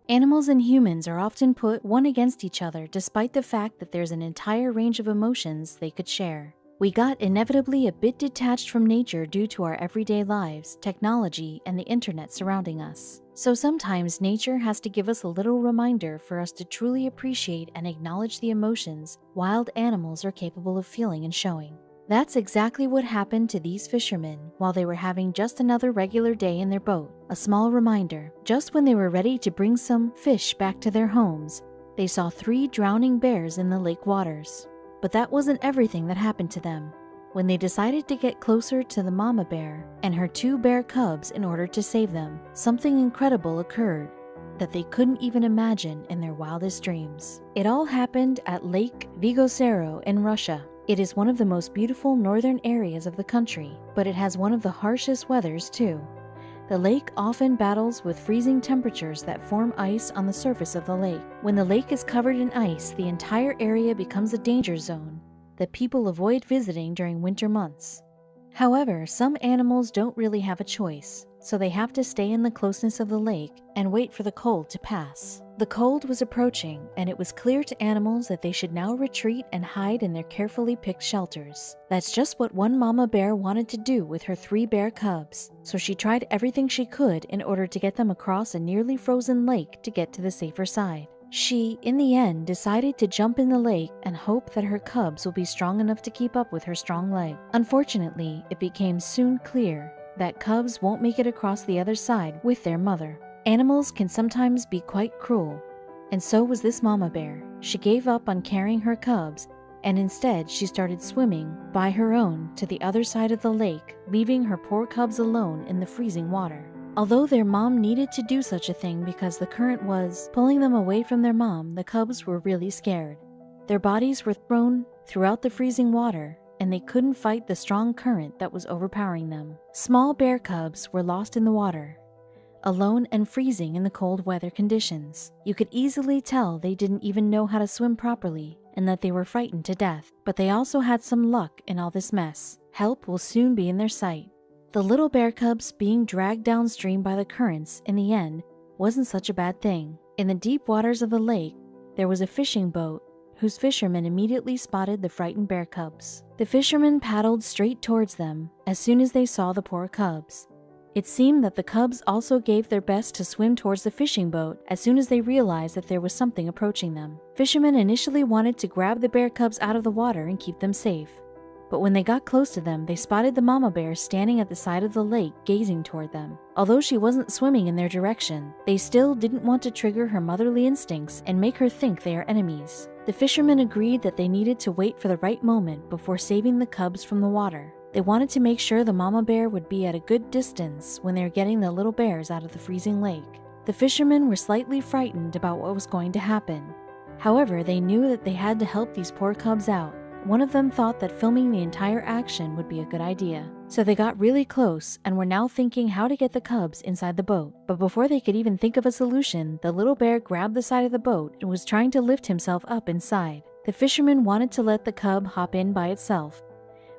Animals and humans are often put one against each other despite the fact that there's an entire range of emotions they could share. We got inevitably a bit detached from nature due to our everyday lives, technology, and the internet surrounding us. So sometimes nature has to give us a little reminder for us to truly appreciate and acknowledge the emotions wild animals are capable of feeling and showing. That's exactly what happened to these fishermen while they were having just another regular day in their boat. A small reminder, just when they were ready to bring some fish back to their homes, they saw 3 drowning bears in the lake waters. But that wasn't everything that happened to them. When they decided to get closer to the mama bear and her 2 bear cubs in order to save them, something incredible occurred that they couldn't even imagine in their wildest dreams. It all happened at Lake Vigosero in Russia. It is one of the most beautiful northern areas of the country, but it has one of the harshest weathers too. The lake often battles with freezing temperatures that form ice on the surface of the lake. When the lake is covered in ice, the entire area becomes a danger zone that people avoid visiting during winter months. However, some animals don't really have a choice, so they have to stay in the closeness of the lake and wait for the cold to pass. The cold was approaching, and it was clear to animals that they should now retreat and hide in their carefully picked shelters. That's just what one mama bear wanted to do with her 3 bear cubs, so she tried everything she could in order to get them across a nearly frozen lake to get to the safer side. She, in the end, decided to jump in the lake and hope that her cubs will be strong enough to keep up with her strong leg. Unfortunately, it became soon clear that cubs won't make it across the other side with their mother. Animals can sometimes be quite cruel, and so was this mama bear. She gave up on carrying her cubs, and instead she started swimming by her own to the other side of the lake, leaving her poor cubs alone in the freezing water. Although their mom needed to do such a thing because the current was pulling them away from their mom, the cubs were really scared. Their bodies were thrown throughout the freezing water, and they couldn't fight the strong current that was overpowering them. Small bear cubs were lost in the water, alone and freezing in the cold weather conditions. You could easily tell they didn't even know how to swim properly and that they were frightened to death. But they also had some luck in all this mess. Help will soon be in their sight. The little bear cubs being dragged downstream by the currents in the end wasn't such a bad thing. In the deep waters of the lake, there was a fishing boat whose fishermen immediately spotted the frightened bear cubs. The fishermen paddled straight towards them as soon as they saw the poor cubs. It seemed that the cubs also gave their best to swim towards the fishing boat as soon as they realized that there was something approaching them. Fishermen initially wanted to grab the bear cubs out of the water and keep them safe. But when they got close to them, they spotted the mama bear standing at the side of the lake gazing toward them. Although she wasn't swimming in their direction, they still didn't want to trigger her motherly instincts and make her think they are enemies. The fishermen agreed that they needed to wait for the right moment before saving the cubs from the water. They wanted to make sure the mama bear would be at a good distance when they were getting the little bears out of the freezing lake. The fishermen were slightly frightened about what was going to happen. However, they knew that they had to help these poor cubs out. One of them thought that filming the entire action would be a good idea. So they got really close and were now thinking how to get the cubs inside the boat. But before they could even think of a solution, the little bear grabbed the side of the boat and was trying to lift himself up inside. The fisherman wanted to let the cub hop in by itself,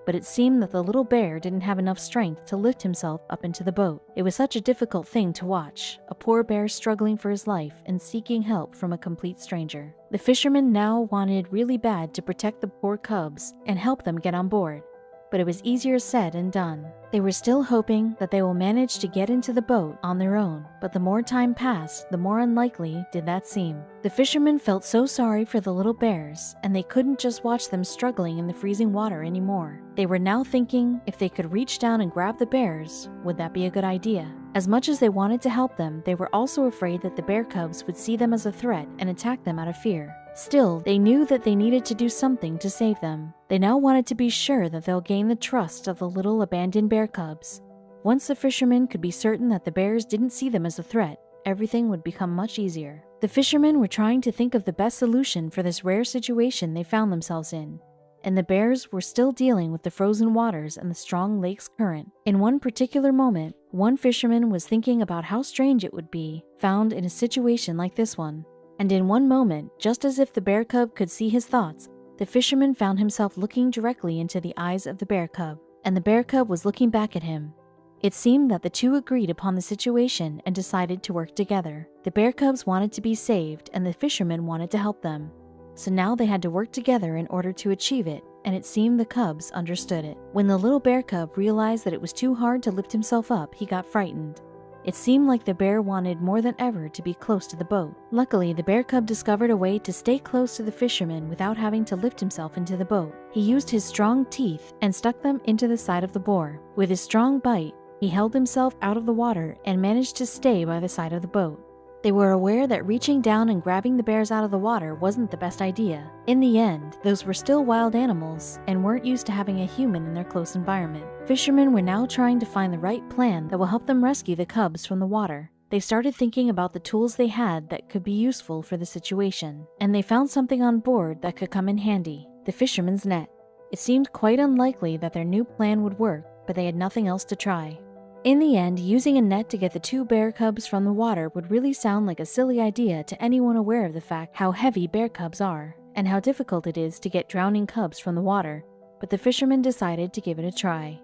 but it seemed that the little bear didn't have enough strength to lift himself up into the boat. It was such a difficult thing to watch, a poor bear struggling for his life and seeking help from a complete stranger. The fisherman now wanted really bad to protect the poor cubs and help them get on board, but it was easier said than done. They were still hoping that they will manage to get into the boat on their own, but the more time passed, the more unlikely did that seem. The fishermen felt so sorry for the little bears, and they couldn't just watch them struggling in the freezing water anymore. They were now thinking if they could reach down and grab the bears, would that be a good idea? As much as they wanted to help them, they were also afraid that the bear cubs would see them as a threat and attack them out of fear. Still, they knew that they needed to do something to save them. They now wanted to be sure that they'll gain the trust of the little abandoned bear cubs. Once the fishermen could be certain that the bears didn't see them as a threat, everything would become much easier. The fishermen were trying to think of the best solution for this rare situation they found themselves in, and the bears were still dealing with the frozen waters and the strong lake's current. In one particular moment, one fisherman was thinking about how strange it would be found in a situation like this one. And in one moment, just as if the bear cub could see his thoughts, the fisherman found himself looking directly into the eyes of the bear cub, and the bear cub was looking back at him. It seemed that the two agreed upon the situation and decided to work together. The bear cubs wanted to be saved, and the fisherman wanted to help them. So now they had to work together in order to achieve it, and it seemed the cubs understood it. When the little bear cub realized that it was too hard to lift himself up, he got frightened. It seemed like the bear wanted more than ever to be close to the boat. Luckily, the bear cub discovered a way to stay close to the fisherman without having to lift himself into the boat. He used his strong teeth and stuck them into the side of the boar. With his strong bite, he held himself out of the water and managed to stay by the side of the boat. They were aware that reaching down and grabbing the bears out of the water wasn't the best idea. In the end, those were still wild animals and weren't used to having a human in their close environment. Fishermen were now trying to find the right plan that will help them rescue the cubs from the water. They started thinking about the tools they had that could be useful for the situation, and they found something on board that could come in handy: the fisherman's net. It seemed quite unlikely that their new plan would work, but they had nothing else to try. In the end, using a net to get the two bear cubs from the water would really sound like a silly idea to anyone aware of the fact how heavy bear cubs are, and how difficult it is to get drowning cubs from the water, but the fisherman decided to give it a try.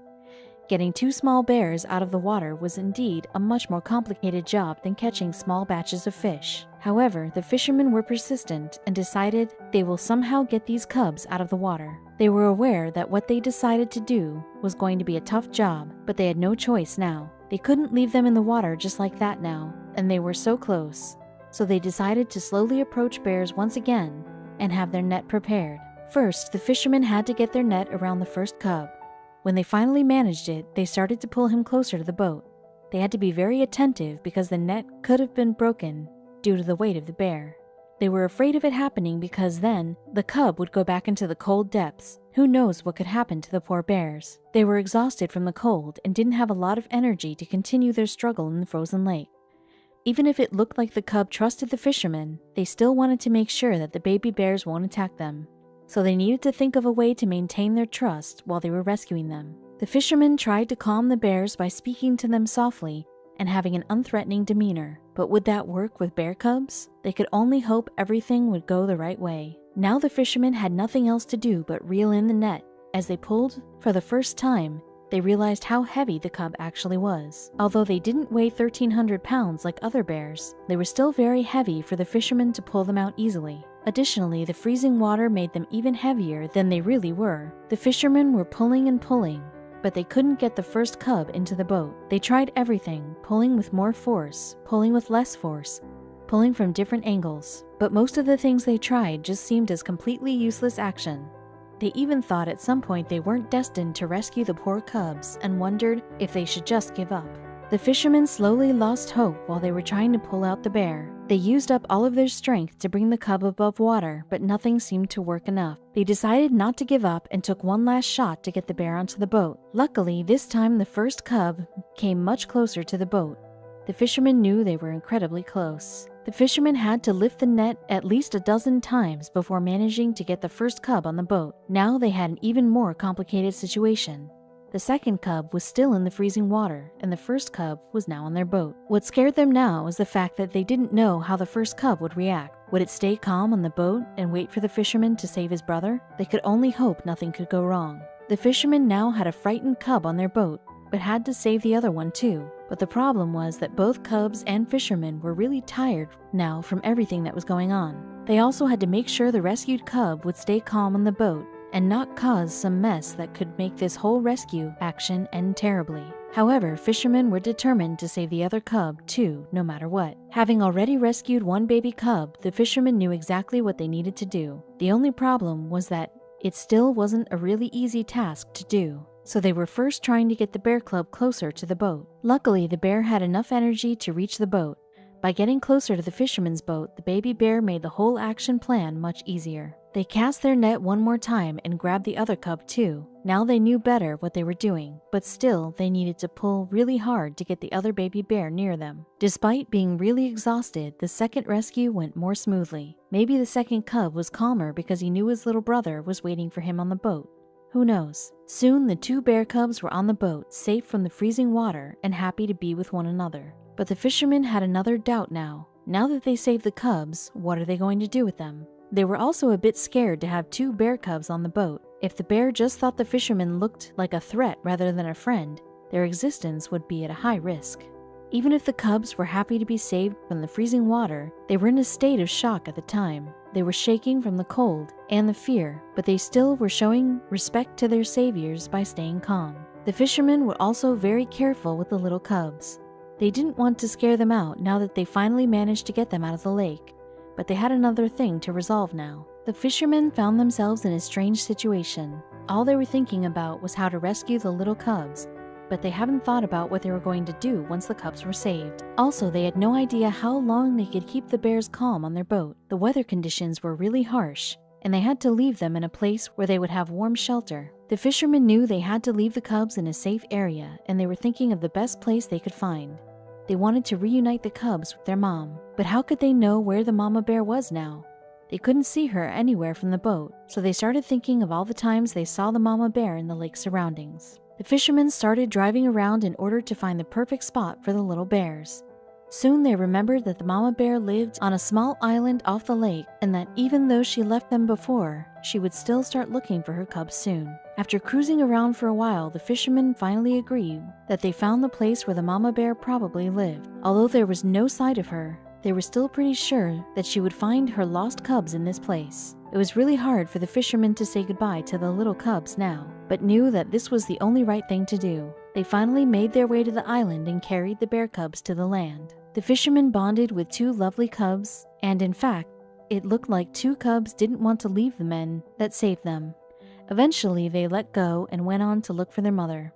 Getting two small bears out of the water was indeed a much more complicated job than catching small batches of fish. However, the fishermen were persistent and decided they will somehow get these cubs out of the water. They were aware that what they decided to do was going to be a tough job, but they had no choice now. They couldn't leave them in the water just like that now, and they were so close. So they decided to slowly approach bears once again and have their net prepared. First, the fishermen had to get their net around the first cub. When they finally managed it, they started to pull him closer to the boat. They had to be very attentive because the net could have been broken due to the weight of the bear. They were afraid of it happening because then the cub would go back into the cold depths. Who knows what could happen to the poor bears? They were exhausted from the cold and didn't have a lot of energy to continue their struggle in the frozen lake. Even if it looked like the cub trusted the fisherman, they still wanted to make sure that the baby bears won't attack them. So they needed to think of a way to maintain their trust while they were rescuing them. The fisherman tried to calm the bears by speaking to them softly and having an unthreatening demeanor. But would that work with bear cubs? They could only hope everything would go the right way. Now the fishermen had nothing else to do but reel in the net. As they pulled, for the first time, they realized how heavy the cub actually was. Although they didn't weigh 1,300 pounds like other bears, they were still very heavy for the fishermen to pull them out easily. Additionally, the freezing water made them even heavier than they really were. The fishermen were pulling and pulling, but they couldn't get the first cub into the boat. They tried everything, pulling with more force, pulling with less force, pulling from different angles, but most of the things they tried just seemed as completely useless action. They even thought at some point they weren't destined to rescue the poor cubs and wondered if they should just give up. The fishermen slowly lost hope while they were trying to pull out the bear. They used up all of their strength to bring the cub above water, but nothing seemed to work enough. They decided not to give up and took one last shot to get the bear onto the boat. Luckily, this time the first cub came much closer to the boat. The fishermen knew they were incredibly close. The fishermen had to lift the net at least a dozen times before managing to get the first cub on the boat. Now they had an even more complicated situation. The second cub was still in the freezing water, and the first cub was now on their boat. What scared them now was the fact that they didn't know how the first cub would react. Would it stay calm on the boat and wait for the fisherman to save his brother? They could only hope nothing could go wrong. The fishermen now had a frightened cub on their boat, but had to save the other one too. But the problem was that both cubs and fishermen were really tired now from everything that was going on. They also had to make sure the rescued cub would stay calm on the boat and not cause some mess that could make this whole rescue action end terribly. However, fishermen were determined to save the other cub too, no matter what. Having already rescued one baby cub, the fishermen knew exactly what they needed to do. The only problem was that it still wasn't a really easy task to do. So they were first trying to get the bear cub closer to the boat. Luckily, the bear had enough energy to reach the boat. By getting closer to the fisherman's boat, the baby bear made the whole action plan much easier. They cast their net one more time and grabbed the other cub too. Now they knew better what they were doing, but still they needed to pull really hard to get the other baby bear near them. Despite being really exhausted, the second rescue went more smoothly. Maybe the second cub was calmer because he knew his little brother was waiting for him on the boat. Who knows? Soon the two bear cubs were on the boat, safe from the freezing water and happy to be with one another. But the fishermen had another doubt now. Now that they saved the cubs, what are they going to do with them? They were also a bit scared to have two bear cubs on the boat. If the bear just thought the fisherman looked like a threat rather than a friend, their existence would be at a high risk. Even if the cubs were happy to be saved from the freezing water, they were in a state of shock at the time. They were shaking from the cold and the fear, but they still were showing respect to their saviors by staying calm. The fishermen were also very careful with the little cubs. They didn't want to scare them out now that they finally managed to get them out of the lake, but they had another thing to resolve now. The fishermen found themselves in a strange situation. All they were thinking about was how to rescue the little cubs, but they haven't thought about what they were going to do once the cubs were saved. Also, they had no idea how long they could keep the bears calm on their boat. The weather conditions were really harsh, and they had to leave them in a place where they would have warm shelter. The fishermen knew they had to leave the cubs in a safe area, and they were thinking of the best place they could find. They wanted to reunite the cubs with their mom, but how could they know where the mama bear was now? They couldn't see her anywhere from the boat, so they started thinking of all the times they saw the mama bear in the lake surroundings. The fishermen started driving around in order to find the perfect spot for the little bears. Soon they remembered that the mama bear lived on a small island off the lake, and that even though she left them before, she would still start looking for her cubs soon. After cruising around for a while, the fishermen finally agreed that they found the place where the mama bear probably lived. Although there was no sight of her, they were still pretty sure that she would find her lost cubs in this place. It was really hard for the fishermen to say goodbye to the little cubs now, but knew that this was the only right thing to do. They finally made their way to the island and carried the bear cubs to the land. The fishermen bonded with two lovely cubs, and in fact, it looked like two cubs didn't want to leave the men that saved them. Eventually, they let go and went on to look for their mother.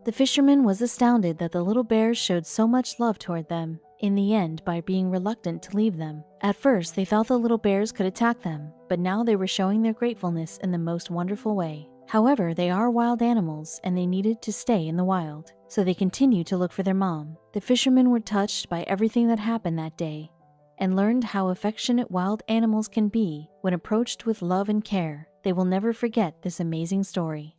The fisherman was astounded that the little bears showed so much love toward them, in the end by being reluctant to leave them. At first, they thought the little bears could attack them, but now they were showing their gratefulness in the most wonderful way. However, they are wild animals, and they needed to stay in the wild, so they continued to look for their mom. The fishermen were touched by everything that happened that day, and learned how affectionate wild animals can be when approached with love and care. They will never forget this amazing story.